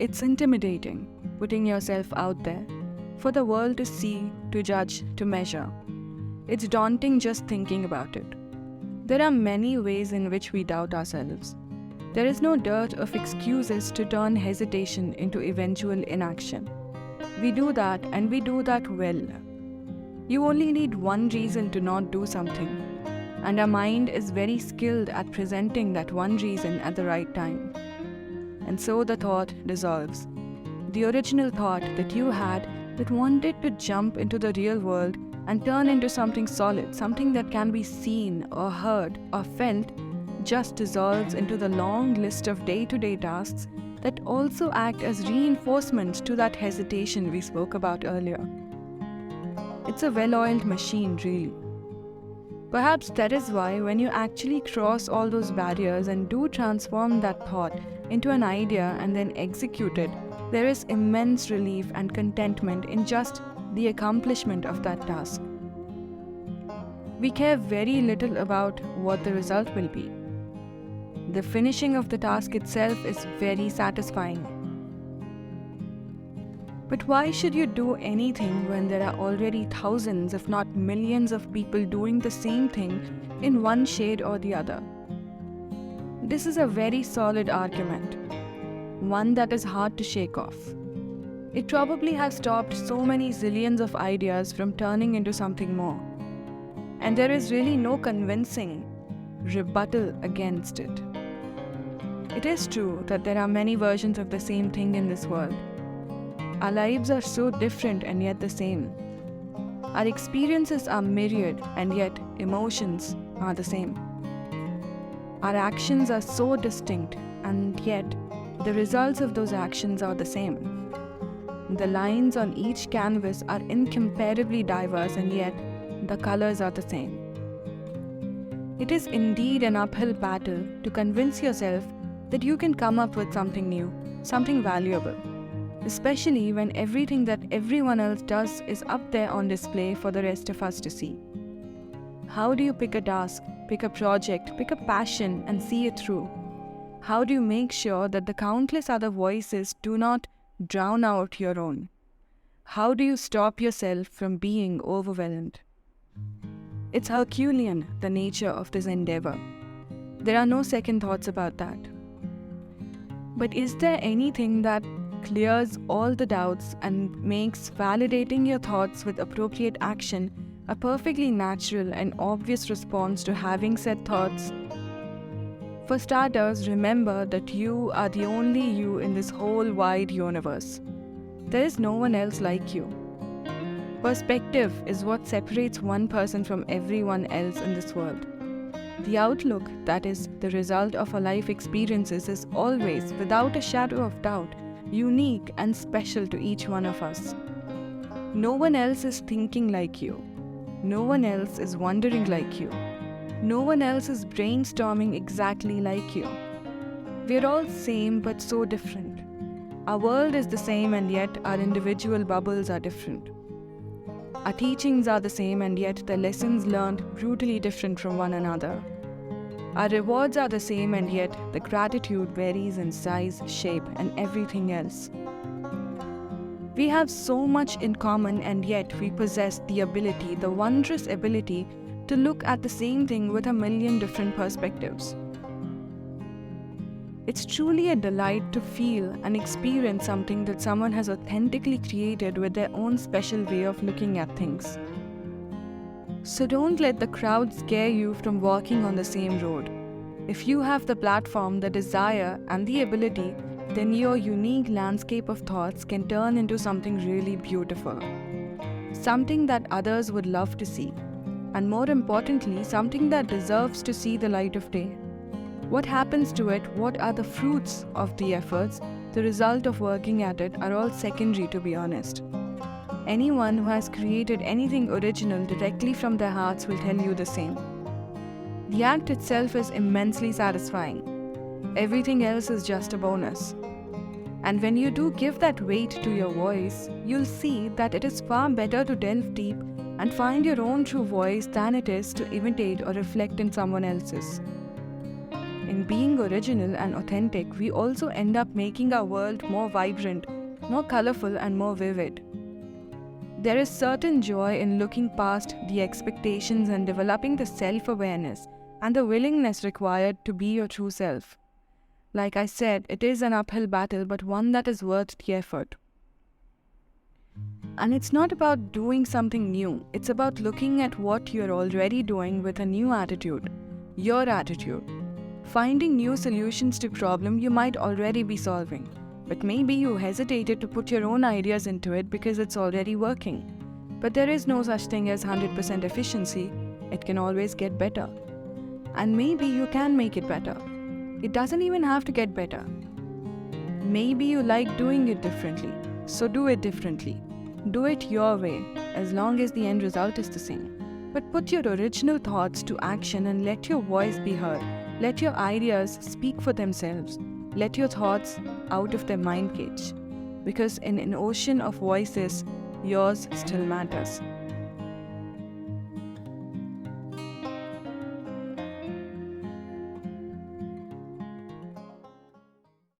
It's intimidating, putting yourself out there, for the world to see, to judge, to measure. It's daunting just thinking about it. There are many ways in which we doubt ourselves. There is no dearth of excuses to turn hesitation into eventual inaction. We do that, and we do that well. You only need one reason to not do something, and our mind is very skilled at presenting that one reason at the right time. And so the thought dissolves. The original thought that you had that wanted to jump into the real world and turn into something solid, something that can be seen or heard or felt, just dissolves into the long list of day-to-day tasks that also act as reinforcement to that hesitation we spoke about earlier. It's a well-oiled machine, really. Perhaps that is why when you actually cross all those barriers and do transform that thought into an idea and then execute it, there is immense relief and contentment in just the accomplishment of that task. We care very little about what the result will be. The finishing of the task itself is very satisfying. But why should you do anything when there are already thousands, if not millions of people doing the same thing in one shade or the other? This is a very solid argument, one that is hard to shake off. It probably has stopped so many zillions of ideas from turning into something more. And there is really no convincing rebuttal against it. It is true that there are many versions of the same thing in this world. Our lives are so different and yet the same. Our experiences are myriad and yet emotions are the same. Our actions are so distinct and yet the results of those actions are the same. The lines on each canvas are incomparably diverse and yet the colors are the same. It is indeed an uphill battle to convince yourself that you can come up with something new, something valuable, especially when everything that everyone else does is up there on display for the rest of us to see. How do you pick a task, pick a project, pick a passion and see it through? How do you make sure that the countless other voices do not drown out your own? How do you stop yourself from being overwhelmed? It's Herculean, the nature of this endeavor. There are no second thoughts about that. But is there anything that clears all the doubts and makes validating your thoughts with appropriate action a perfectly natural and obvious response to having said thoughts? For starters, remember that you are the only you in this whole wide universe. There is no one else like you. Perspective is what separates one person from everyone else in this world. The outlook, that is, the result of our life experiences, is always, without a shadow of doubt, unique and special to each one of us. No one else is thinking like you. No one else is wondering like you. No one else is brainstorming exactly like you. We're all same but so different. Our world is the same and yet our individual bubbles are different. Our teachings are the same and yet the lessons learned brutally different from one another. Our rewards are the same and yet the gratitude varies in size, shape and everything else. We have so much in common and yet we possess the ability, the wondrous ability, to look at the same thing with a million different perspectives. It's truly a delight to feel and experience something that someone has authentically created with their own special way of looking at things. So don't let the crowd scare you from walking on the same road. If you have the platform, the desire, and the ability, then your unique landscape of thoughts can turn into something really beautiful. Something that others would love to see. And more importantly, something that deserves to see the light of day. What happens to it, what are the fruits of the efforts, the result of working at it are all secondary, to be honest. Anyone who has created anything original directly from their hearts will tell you the same. The act itself is immensely satisfying. Everything else is just a bonus. And when you do give that weight to your voice, you'll see that it is far better to delve deep and find your own true voice than it is to imitate or reflect in someone else's. In being original and authentic, we also end up making our world more vibrant, more colorful, and more vivid. There is certain joy in looking past the expectations and developing the self-awareness and the willingness required to be your true self. Like I said, it is an uphill battle, but one that is worth the effort. And it's not about doing something new, it's about looking at what you're already doing with a new attitude, your attitude. Finding new solutions to problems you might already be solving, but maybe you hesitated to put your own ideas into it because it's already working. But there is no such thing as 100% efficiency, it can always get better. And maybe you can make it better. It doesn't even have to get better. Maybe you like doing it differently, so do it differently. Do it your way, as long as the end result is the same. But put your original thoughts to action and let your voice be heard. Let your ideas speak for themselves. Let your thoughts out of their mind cage. Because in an ocean of voices, yours still matters.